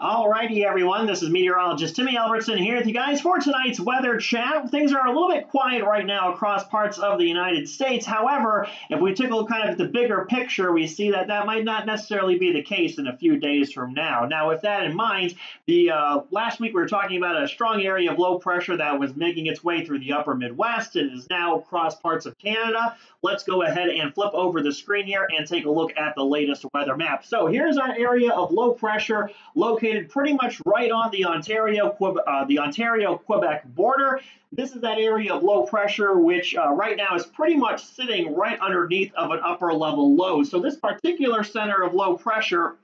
Alrighty, everyone. This is meteorologist Timmy Albertson here with you guys for tonight's weather chat. Things are a little bit quiet right now across parts of the United States. However, if we take a look kind of at the bigger picture, we see that that might not necessarily be the case in a few days from now. Now, with that in mind, the last week we were talking about a strong area of low pressure that was making its way through the upper Midwest and is now across parts of Canada. Let's go ahead and flip over the screen here and take a look at the latest weather map. So here's our area of low pressure located pretty much right on the Ontario-Quebec border. This is that area of low pressure, which right now is pretty much sitting right underneath of an upper level low. So this particular center of low pressure,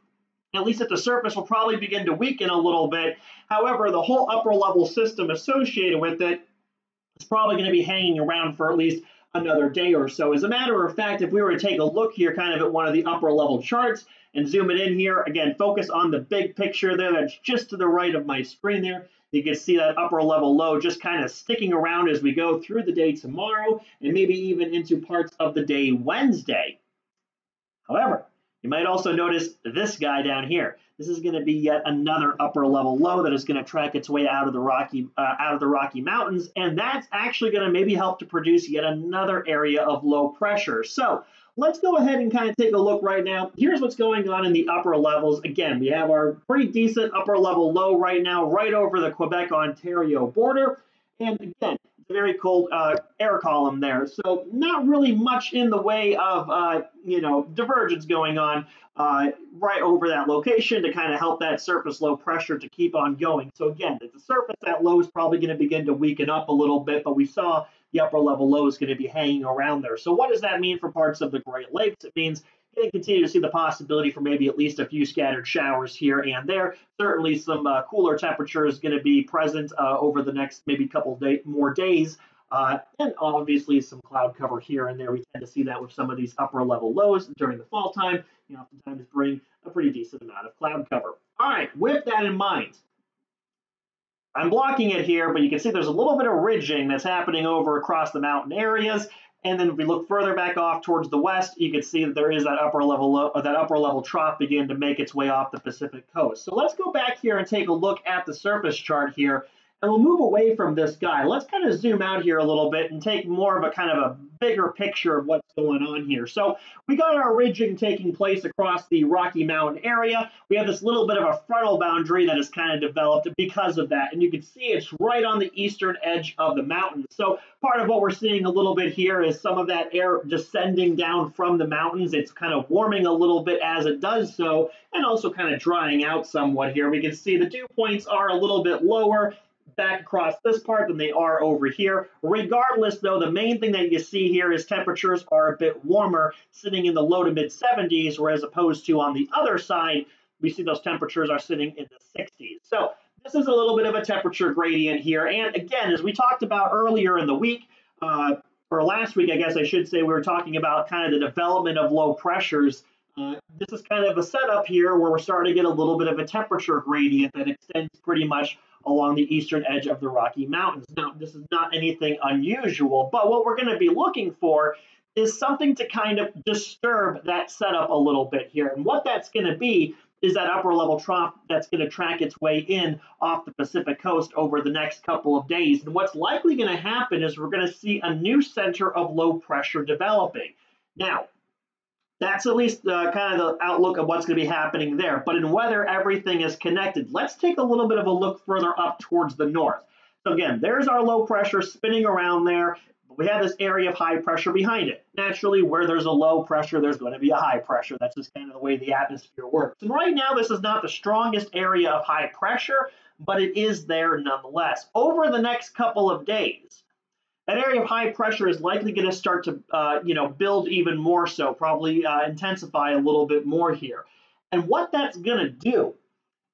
at least at the surface, will probably begin to weaken a little bit. However, the whole upper level system associated with it is probably going to be hanging around for at least another day or so. As a matter of fact, if we were to take a look here kind of at one of the upper level charts and zoom it in here, again, focus on the big picture there that's just to the right of my screen there. You can see that upper level low just kind of sticking around as we go through the day tomorrow and maybe even into parts of the day Wednesday. However, you might also notice this guy down here. This is going to be yet another upper level low that is going to track its way out of the Rocky Mountains, and that's actually going to maybe help to produce yet another area of low pressure. So let's go ahead and kind of take a look right now. Here's what's going on in the upper levels. Again, we have our pretty decent upper level low right now, right over the Quebec-Ontario border, and again, very cold air column there. So not really much in the way of, divergence going on right over that location to kind of help that surface low pressure to keep on going. So again, at the surface, that low is probably going to begin to weaken up a little bit, but we saw the upper level low is going to be hanging around there. So what does that mean for parts of the Great Lakes? It means you're going to continue to see the possibility for maybe at least a few scattered showers here and there. Certainly some cooler temperatures going to be present over the next maybe couple more days. And obviously some cloud cover here and there. We tend to see that with some of these upper level lows during the fall time. You oftentimes bring a pretty decent amount of cloud cover. All right, with that in mind, I'm blocking it here, but you can see there's a little bit of ridging that's happening over across the mountain areas. And then if we look further back off towards the west, you can see that there is that upper level low, or that upper level trough begin to make its way off the Pacific coast. So let's go back here and take a look at the surface chart here. And we'll move away from this guy. Let's kind of zoom out here a little bit and take more of a kind of a bigger picture of what's going on here. So we got our ridging taking place across the Rocky Mountain area. We have this little bit of a frontal boundary that is kind of developed because of that. And you can see it's right on the eastern edge of the mountain. So part of what we're seeing a little bit here is some of that air descending down from the mountains. It's kind of warming a little bit as it does so, and also kind of drying out somewhat here. We can see the dew points are a little bit lower back across this part than they are over here. Regardless, though, the main thing that you see here is temperatures are a bit warmer, sitting in the low to mid 70s, whereas opposed to on the other side, we see those temperatures are sitting in the 60s. So this is a little bit of a temperature gradient here. And again, as we talked about earlier in the week, or last week, I guess I should say, we were talking about kind of the development of low pressures. This is kind of a setup here where we're starting to get a little bit of a temperature gradient that extends pretty much along the eastern edge of the Rocky Mountains. Now, this is not anything unusual, but what we're going to be looking for is something to kind of disturb that setup a little bit here. And what that's going to be is that upper level trough that's going to track its way in off the Pacific coast over the next couple of days. And what's likely going to happen is we're going to see a new center of low pressure developing. Now, that's at least kind of the outlook of what's going to be happening there. But in weather, everything is connected. Let's take a little bit of a look further up towards the north. So again, there's our low pressure spinning around there. But we have this area of high pressure behind it. Naturally, where there's a low pressure, there's going to be a high pressure. That's just kind of the way the atmosphere works. And right now, this is not the strongest area of high pressure, but it is there nonetheless. Over the next couple of days, that area of high pressure is likely going to start to, build even more so, probably intensify a little bit more here. And what that's going to do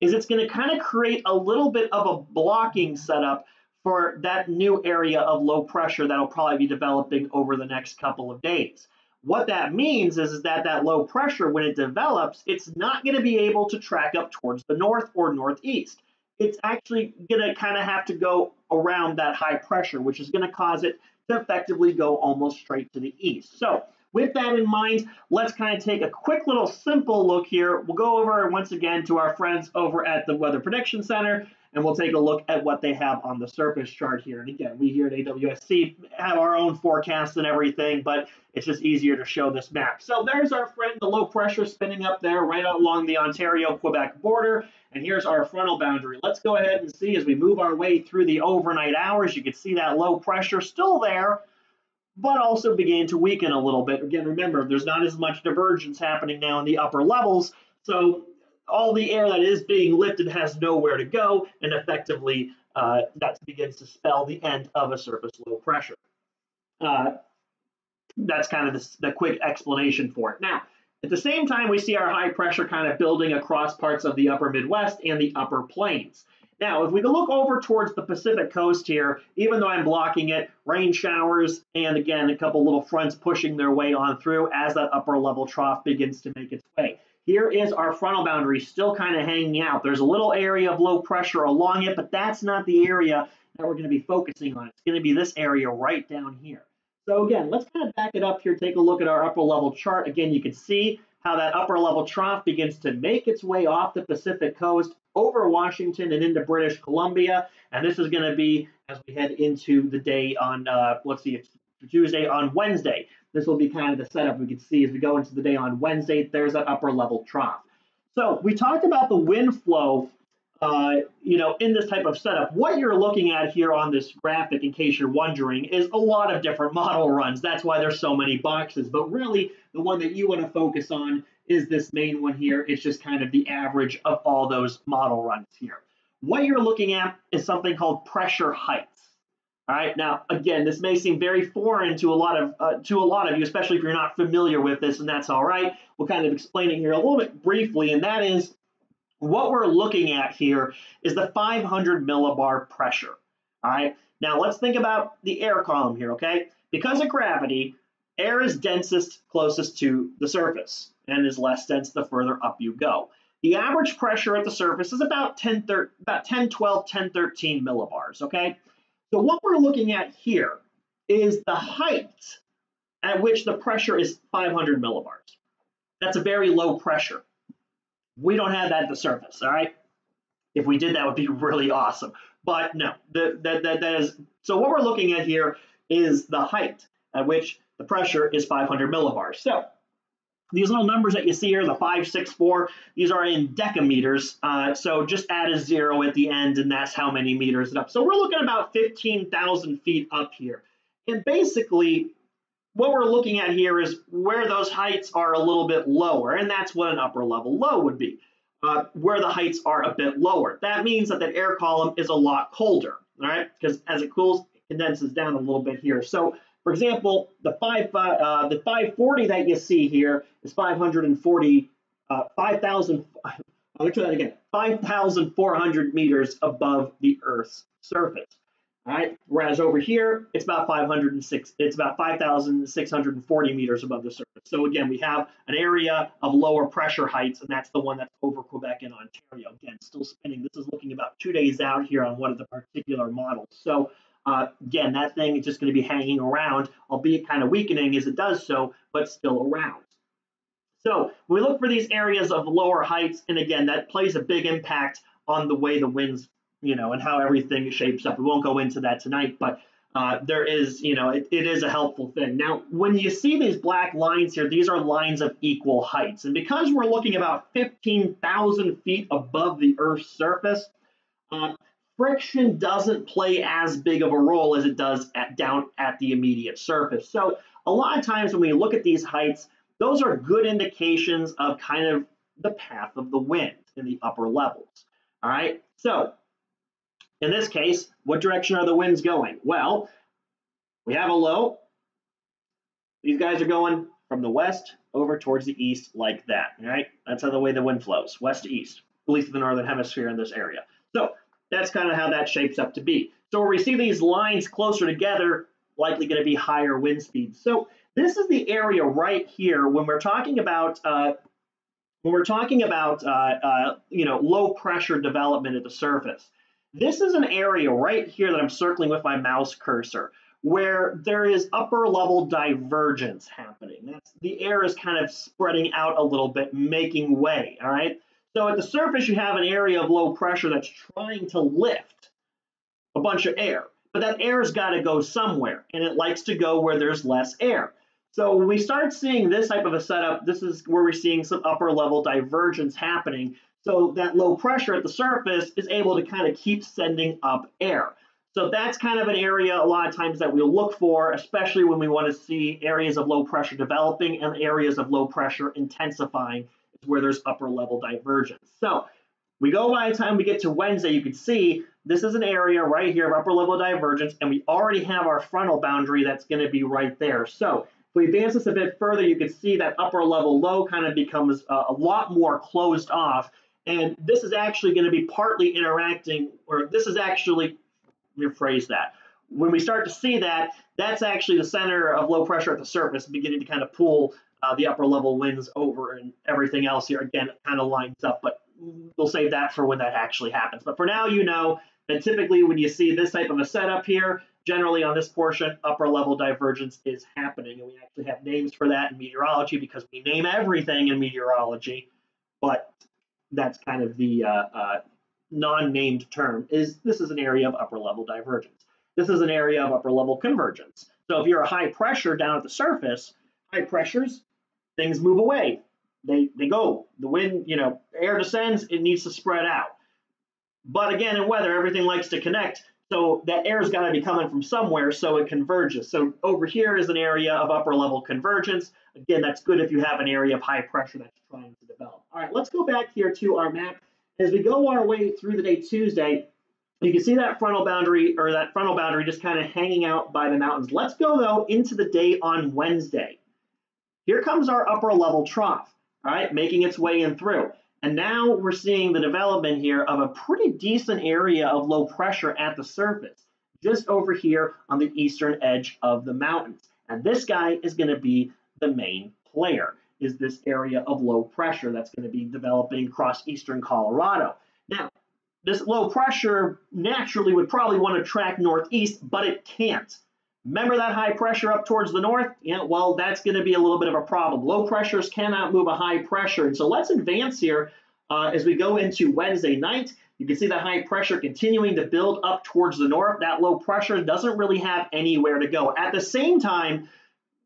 is it's going to kind of create a little bit of a blocking setup for that new area of low pressure that'll probably be developing over the next couple of days. What that means is that that low pressure, when it develops, it's not going to be able to track up towards the north or northeast. It's actually going to kind of have to go around that high pressure, which is going to cause it to effectively go almost straight to the east. So With that in mind, let's kind of take a quick little simple look here. We'll go over once again to our friends over at the Weather Prediction Center, and we'll take a look at what they have on the surface chart here. And again, we here at AWSC have our own forecasts and everything, but it's just easier to show this map. So there's our friend, the low pressure spinning up there right along the Ontario-Quebec border. And here's our frontal boundary. Let's go ahead and see as we move our way through the overnight hours. You can see that low pressure still there, but also began to weaken a little bit. Again, remember, there's not as much divergence happening now in the upper levels, so all the air that is being lifted has nowhere to go, and effectively that begins to spell the end of a surface low pressure. That's kind of the quick explanation for it. Now, at the same time, we see our high pressure kind of building across parts of the upper Midwest and the upper plains. Now, if we look over towards the Pacific coast here, even though I'm blocking it, rain showers, and again, a couple little fronts pushing their way on through as that upper level trough begins to make its way. Here is our frontal boundary still kind of hanging out. There's a little area of low pressure along it, but that's not the area that we're going to be focusing on. It's going to be this area right down here. So again, let's kind of back it up here, take a look at our upper level chart. Again, you can see how that upper level trough begins to make its way off the Pacific coast over Washington and into British Columbia. And this is going to be as we head into the day on, let's see, it's Tuesday on Wednesday. This will be kind of the setup we can see as we go into the day on Wednesday. There's that upper level trough. So we talked about the wind flow, in this type of setup. What you're looking at here on this graphic, in case you're wondering, is a lot of different model runs. That's why there's so many boxes. But really, the one that you want to focus on is this main one here. It's just kind of the average of all those model runs here. What you're looking at is something called pressure heights. All right. Now, again, this may seem very foreign to a lot of you, especially if you're not familiar with this, and that's all right. We'll kind of explain it here a little bit briefly, and that is what we're looking at here is the 500 millibar pressure. All right. Now, let's think about the air column here. Okay. Because of gravity, air is densest closest to the surface and is less dense the further up you go. The average pressure at the surface is about 10, 12, 10, 13 millibars. Okay. So what we're looking at here is the height at which the pressure is 500 millibars. That's a very low pressure. We don't have that at the surface, all right? If we did, that would be really awesome. But no, that is, so what we're looking at here is the height at which the pressure is 500 millibars. So these little numbers that you see here, the 5, 6, 4, these are in decameters. So just add a 0 at the end, and that's how many meters it up. So we're looking at about 15,000 feet up here. And basically, what we're looking at here is where those heights are a little bit lower, and that's what an upper level low would be, where the heights are a bit lower. That means that the air column is a lot colder, all right? Because as it cools, it condenses down a little bit here. So, for example, the 540 that you see here is 540, 5,000. I'll try that again. 5,400 meters above the Earth's surface. All right. Whereas over here, it's about 506. It's about 5,640 meters above the surface. So again, we have an area of lower pressure heights, and that's the one that's over Quebec and Ontario. Again, still spinning. This is looking about 2 days out here on one of the particular models. So again, that thing is just going to be hanging around, albeit kind of weakening as it does so, but still around. So we look for these areas of lower heights, and again, that plays a big impact on the way the winds, and how everything shapes up. We won't go into that tonight, but there is, it is a helpful thing. Now, when you see these black lines here, these are lines of equal heights. And because we're looking about 15,000 feet above the Earth's surface, friction doesn't play as big of a role as it does down at the immediate surface. So a lot of times when we look at these heights, those are good indications of kind of the path of the wind in the upper levels. All right. So in this case, what direction are the winds going? Well, we have a low. These guys are going from the west over towards the east like that. All right. That's how the way the wind flows, west to east, at least in the northern hemisphere in this area. So that's kind of how that shapes up to be. So where we see these lines closer together, likely going to be higher wind speeds. So this is the area right here when we're talking about low pressure development at the surface. This is an area right here that I'm circling with my mouse cursor. where there is upper level divergence happening. That's the air is kind of spreading out a little bit, making way, all right? So at the surface, you have an area of low pressure that's trying to lift a bunch of air, but that air's got to go somewhere, and it likes to go where there's less air. So when we start seeing this type of a setup, this is where we're seeing some upper level divergence happening. So that low pressure at the surface is able to kind of keep sending up air. So that's kind of an area a lot of times that we'll look for, especially when we want to see areas of low pressure developing and areas of low pressure intensifying. It's where there's upper level divergence. So we go by the time we get to Wednesday, you can see this is an area right here of upper level divergence, and we already have our frontal boundary that's going to be right there. So if we advance this a bit further, you can see that upper level low kind of becomes a lot more closed off. And this is actually going to be partly interacting, or this is actually, rephrase that. When we start to see that, that's actually the center of low pressure at the surface beginning to kind of pull the upper level winds over, and everything else here, again, it kind of lines up, but we'll save that for when that actually happens. But for now, you know that typically when you see this type of a setup here, generally on this portion, upper level divergence is happening. And we actually have names for that in meteorology because we name everything in meteorology, but that's kind of the non-named term. This is an area of upper level divergence. This is an area of upper level convergence. So if you're a high pressure down at the surface, high pressures, things move away. They go. The wind, air descends, it needs to spread out. But again, in weather, everything likes to connect. So that air's got to be coming from somewhere, so it converges. So over here is an area of upper level convergence. Again, that's good if you have an area of high pressure that's trying to develop. All right, let's go back here to our map. As we go our way through the day Tuesday, you can see that frontal boundary just kind of hanging out by the mountains. Let's go, though, into the day on Wednesday. Here comes our upper level trough, all right, making its way in through. And now we're seeing the development here of a pretty decent area of low pressure at the surface, just over here on the eastern edge of the mountains. And this guy is going to be the main player, is this area of low pressure that's going to be developing across eastern Colorado. Now, this low pressure naturally would probably want to track northeast, but it can't. Remember that high pressure up towards the north? Yeah, well, that's going to be a little bit of a problem. Low pressures cannot move a high pressure. And so let's advance here as we go into Wednesday night. You can see that high pressure continuing to build up towards the north. That low pressure doesn't really have anywhere to go. At the same time,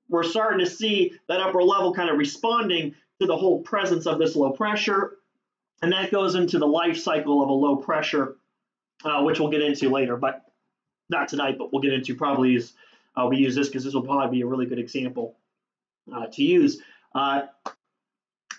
we're starting to see that upper level kind of responding to the whole presence of this low pressure. And that goes into the life cycle of a low pressure, which we'll get into later, but not tonight, but we'll get into probably as we use this because this will probably be a really good example to use.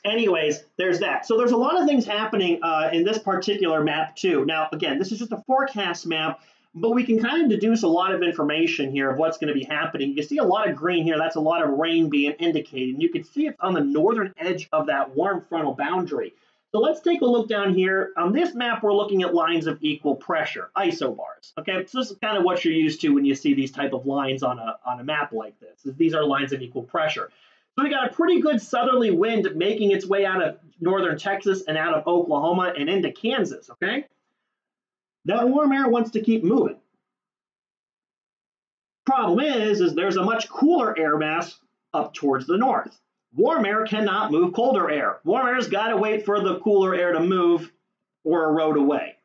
Anyways, there's that. So there's a lot of things happening in this particular map too. Now, again, this is just a forecast map, but we can kind of deduce a lot of information here of what's going to be happening. You see a lot of green here. That's a lot of rain being indicated. And you can see it's on the northern edge of that warm frontal boundary. So let's take a look down here. On this map, we're looking at lines of equal pressure, isobars. Okay, so this is kind of what you're used to when you see these type of lines on a map like this. These are lines of equal pressure. So we got a pretty good southerly wind making its way out of northern Texas and out of Oklahoma and into Kansas, okay? That warm air wants to keep moving. Problem is there's a much cooler air mass up towards the north. Warm air cannot move colder air. Warm air's got to wait for the cooler air to move or erode away.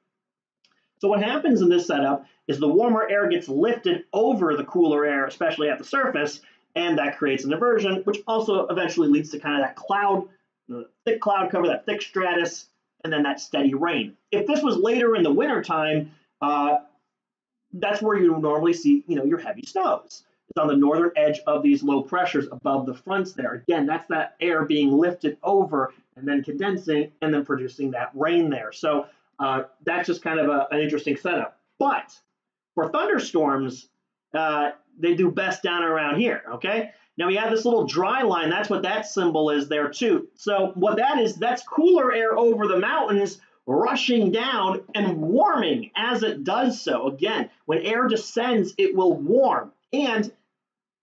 So what happens in this setup is the warmer air gets lifted over the cooler air, especially at the surface, and that creates an inversion, which also eventually leads to kind of that cloud, the thick cloud cover, that thick stratus, and then that steady rain. If this was later in the wintertime, that's where you normally see, your heavy snows. It's on the northern edge of these low pressures above the fronts there. Again, that's that air being lifted over and then condensing and then producing that rain there. So that's just kind of an interesting setup. But for thunderstorms, they do best down around here, okay? Now we have this little dry line. That's what that symbol is there too. So what that is, that's cooler air over the mountains rushing down and warming as it does so. Again, when air descends, it will warm, and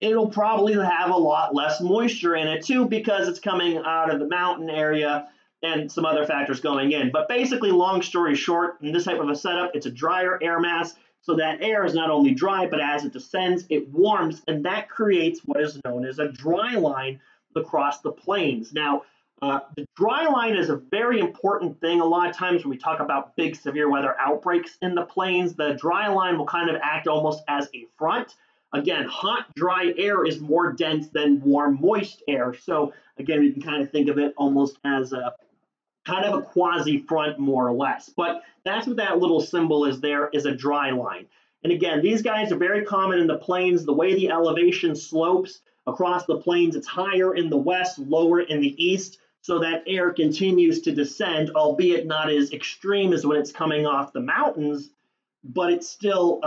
it'll probably have a lot less moisture in it too because it's coming out of the mountain area and some other factors going in. But basically, long story short, in this type of a setup, it's a drier air mass So that air is not only dry, but as it descends, it warms, and that creates what is known as a dry line across the plains. Now, the dry line is a very important thing. A lot of times when we talk about big severe weather outbreaks in the plains, the dry line will kind of act almost as a front. Again, hot, dry air is more dense than warm, moist air. So again, we can kind of think of it almost as a kind of a quasi front, more or less. But that's what that little symbol is there, is a dry line. And again, these guys are very common in the plains. The way the elevation slopes across the plains, it's higher in the west, lower in the east. So that air continues to descend, albeit not as extreme as when it's coming off the mountains, but it's still,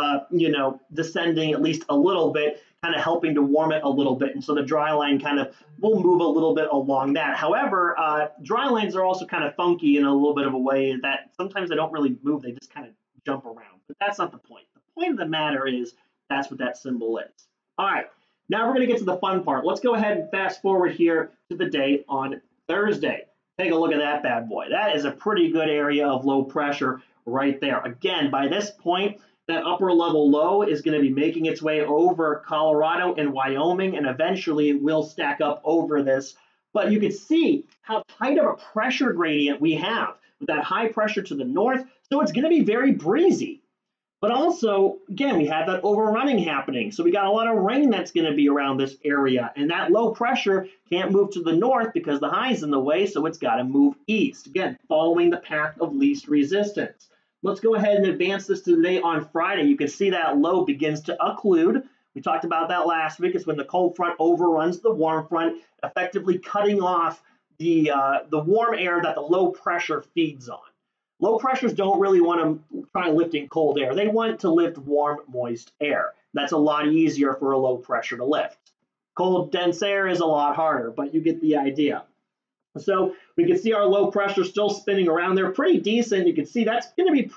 descending at least a little bit, kind of helping to warm it a little bit. And so the dry line kind of will move a little bit along that. However, dry lines are also kind of funky in a little bit of a way that sometimes they don't really move, they just kind of jump around. But that's not the point. The point of the matter is that's what that symbol is. All right, now we're going to get to the fun part. Let's go ahead and fast forward here to the day on Thursday. Take a look at that bad boy. That is a pretty good area of low pressure right there. Again, by this point, that upper level low is going to be making its way over Colorado and Wyoming, and eventually it will stack up over this. But you can see how tight of a pressure gradient we have with that high pressure to the north. So it's going to be very breezy. But also, again, we have that overrunning happening. So we got a lot of rain that's going to be around this area. And that low pressure can't move to the north because the high is in the way, so it's got to move east. Again, following the path of least resistance. Let's go ahead and advance this to today on Friday. You can see that low begins to occlude. We talked about that last week. It's when the cold front overruns the warm front, effectively cutting off the warm air that the low pressure feeds on. Low pressures don't really want to try lifting cold air. They want to lift warm, moist air. That's a lot easier for a low pressure to lift. Cold, dense air is a lot harder, but you get the idea. So we can see our low pressure still spinning around there pretty decent. You can see that's going to be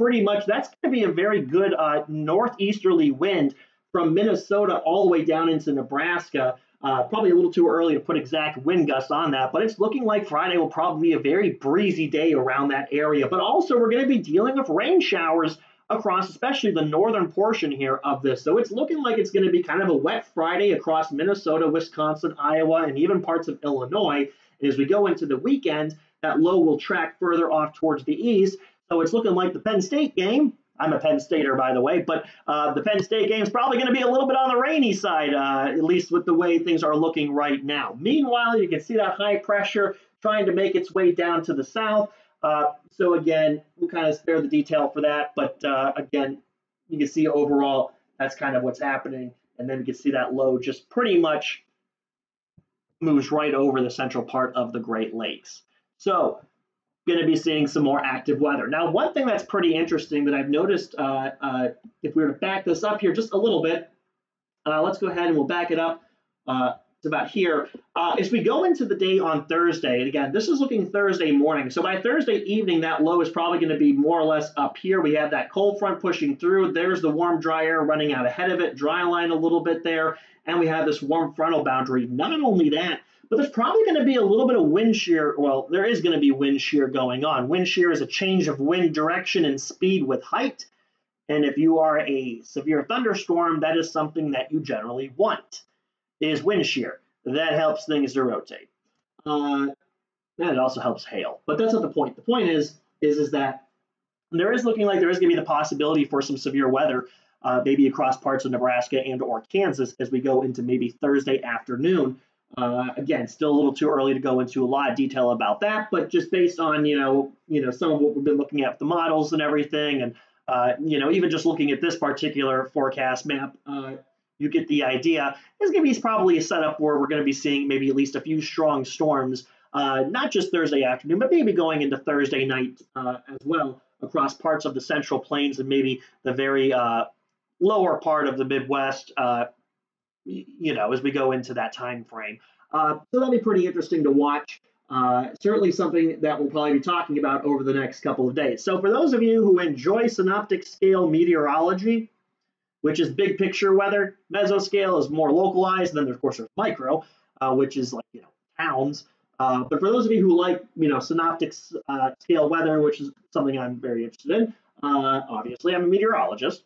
that's going to be a very good northeasterly wind from Minnesota all the way down into Nebraska. Probably a little too early to put exact wind gusts on that, but it's looking like Friday will probably be a very breezy day around that area. But also we're going to be dealing with rain showers across especially the northern portion here of this. So it's looking like it's going to be kind of a wet Friday across Minnesota, Wisconsin, Iowa, and even parts of Illinois. And as we go into the weekend, that low will track further off towards the east. So it's looking like the Penn State game. I'm a Penn Stater, by the way, but the Penn State game is probably going to be a little bit on the rainy side, at least with the way things are looking right now. Meanwhile, you can see that high pressure trying to make its way down to the south. So again, we'll kind of spare the detail for that, but again, you can see overall that's kind of what's happening. And then you can see that low just pretty much moves right over the central part of the Great Lakes. So going to be seeing some more active weather. Now, one thing that's pretty interesting that I've noticed, if we were to back this up here just a little bit, let's go ahead and we'll back it up to about here. As we go into the day on Thursday, and again, this is looking Thursday morning. So by Thursday evening, that low is probably going to be more or less up here. We have that cold front pushing through. There's the warm, dry air running out ahead of it, dry line a little bit there, and we have this warm frontal boundary. Not only that, but there's probably going to be a little bit of wind shear. Well, there is going to be wind shear going on. Wind shear is a change of wind direction and speed with height. And if you are a severe thunderstorm, that is something that you generally want, is wind shear. That helps things to rotate. And it also helps hail. But that's not the point. The point is that there is looking like there is going to be the possibility for some severe weather, maybe across parts of Nebraska and or Kansas as we go into maybe Thursday afternoon. Again, still a little too early to go into a lot of detail about that, but just based on, some of what we've been looking at with the models and everything, and, even just looking at this particular forecast map, you get the idea. It's going to be probably a setup where we're going to be seeing maybe at least a few strong storms, not just Thursday afternoon, but maybe going into Thursday night as well across parts of the Central Plains and maybe the very lower part of the Midwest, as we go into that time frame. So that'll be pretty interesting to watch. Certainly something that we'll probably be talking about over the next couple of days. So for those of you who enjoy synoptic scale meteorology, which is big picture weather, mesoscale is more localized, and then of course there's micro, which is like, towns. But for those of you who like, synoptic scale weather, which is something I'm very interested in, obviously I'm a meteorologist.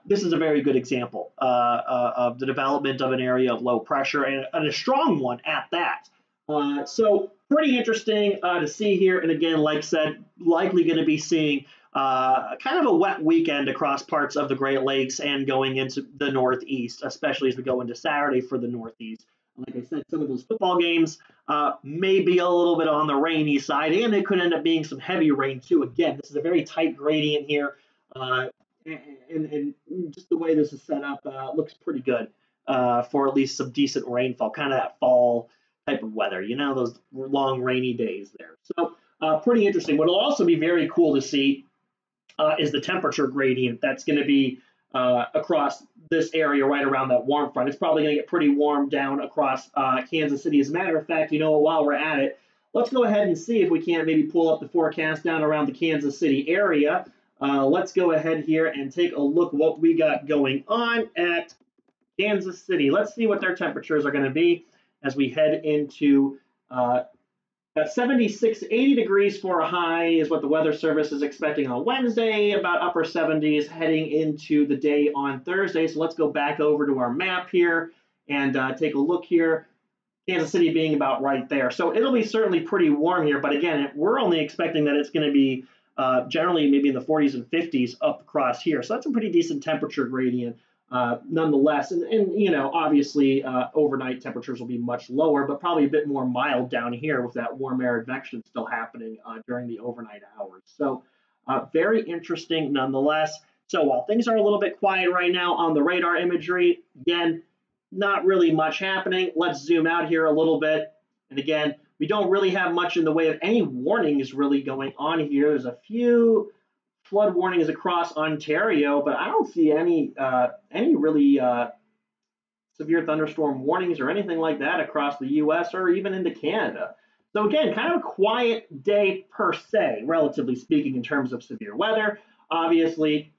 This is a very good example of the development of an area of low pressure and a strong one at that. So pretty interesting to see here. And again, like I said, likely going to be seeing kind of a wet weekend across parts of the Great Lakes and going into the Northeast, especially as we go into Saturday for the Northeast. Like I said, some of those football games may be a little bit on the rainy side, and it could end up being some heavy rain too. Again, this is a very tight gradient here. And just the way this is set up looks pretty good for at least some decent rainfall, kind of that fall type of weather, those long rainy days there. So pretty interesting. What will also be very cool to see is the temperature gradient that's going to be across this area right around that warm front. It's probably going to get pretty warm down across Kansas City. As a matter of fact, while we're at it, let's go ahead and see if we can't maybe pull up the forecast down around the Kansas City area. Let's go ahead here and take a look what we got going on at Kansas City. Let's see what their temperatures are going to be as we head into 76, 80 degrees for a high is what the Weather Service is expecting on Wednesday, about upper 70s heading into the day on Thursday. So let's go back over to our map here and take a look here. Kansas City being about right there. So it'll be certainly pretty warm here. But again, we're only expecting that it's going to be generally maybe in the 40s and 50s up across here. So that's a pretty decent temperature gradient nonetheless. And obviously overnight temperatures will be much lower, but probably a bit more mild down here with that warm air advection still happening during the overnight hours. So very interesting nonetheless. So while things are a little bit quiet right now on the radar imagery, again, not really much happening. Let's zoom out here a little bit. And again, we don't really have much in the way of any warnings really going on here. There's a few flood warnings across Ontario, but I don't see any really severe thunderstorm warnings or anything like that across the U.S. or even into Canada. So again, kind of a quiet day per se, relatively speaking, in terms of severe weather. Obviously,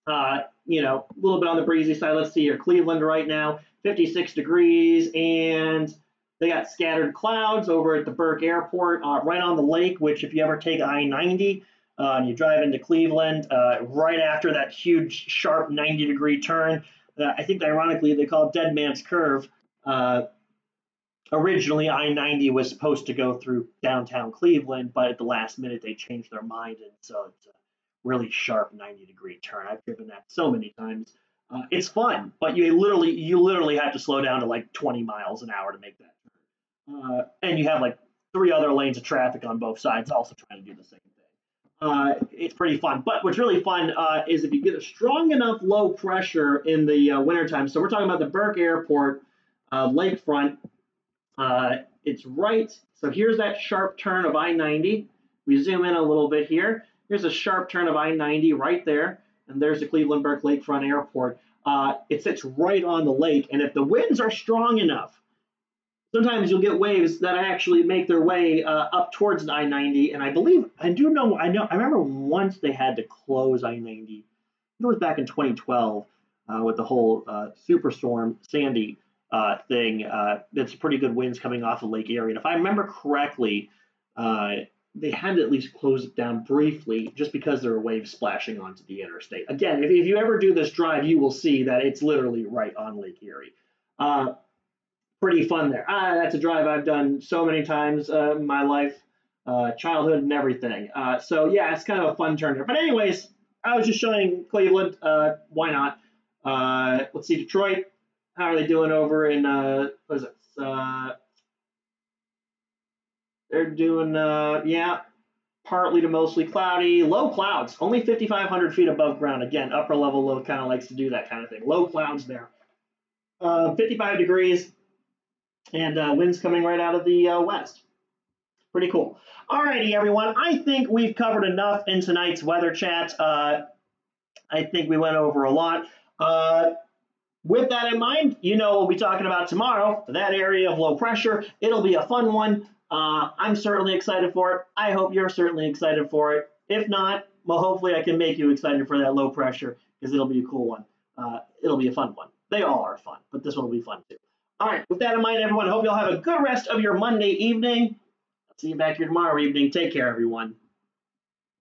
a little bit on the breezy side. Let's see here, Cleveland right now, 56 degrees, and they got scattered clouds over at the Burke Airport, right on the lake, which if you ever take I-90 and you drive into Cleveland, right after that huge, sharp 90-degree turn, I think ironically they call it Dead Man's Curve. Originally, I-90 was supposed to go through downtown Cleveland, but at the last minute they changed their mind, and so it's a really sharp 90-degree turn. I've driven that so many times. It's fun, but you literally have to slow down to like 20 miles an hour to make that turn. And you have like 3 other lanes of traffic on both sides also trying to do the same thing. It's pretty fun. But what's really fun is if you get a strong enough low pressure in the wintertime. So we're talking about the Burke Airport lakefront. It's right. So here's that sharp turn of I-90. We zoom in a little bit here. Here's a sharp turn of I-90 right there. And there's the Cleveland Burke Lakefront Airport. It sits right on the lake. And if the winds are strong enough, sometimes you'll get waves that actually make their way up towards I-90. And I remember once they had to close I-90. It was back in 2012 with the whole Superstorm Sandy thing. That's pretty good winds coming off of Lake Erie. And if I remember correctly, they had to at least close it down briefly just because there were waves splashing onto the interstate. Again, if you ever do this drive, you will see that it's literally right on Lake Erie. Pretty fun there. That's a drive I've done so many times in my life, childhood and everything. So yeah, it's kind of a fun turn there. But anyways, I was just showing Cleveland. Why not? Let's see, Detroit. How are they doing over in, what is it? They're doing, partly to mostly cloudy. Low clouds, only 5,500 feet above ground. Again, upper level low kind of likes to do that kind of thing. Low clouds there. 55 degrees and winds coming right out of the west. Pretty cool. All righty, everyone. I think we've covered enough in tonight's weather chat. I think we went over a lot. With that in mind, we'll be talking about tomorrow, that area of low pressure. It'll be a fun one. I'm certainly excited for it. I hope you're certainly excited for it. If not, well, hopefully I can make you excited for that low pressure because it'll be a cool one. It'll be a fun one. They all are fun, but this one will be fun too. All right, with that in mind, everyone, I hope you'll have a good rest of your Monday evening. I'll see you back here tomorrow evening. Take care, everyone.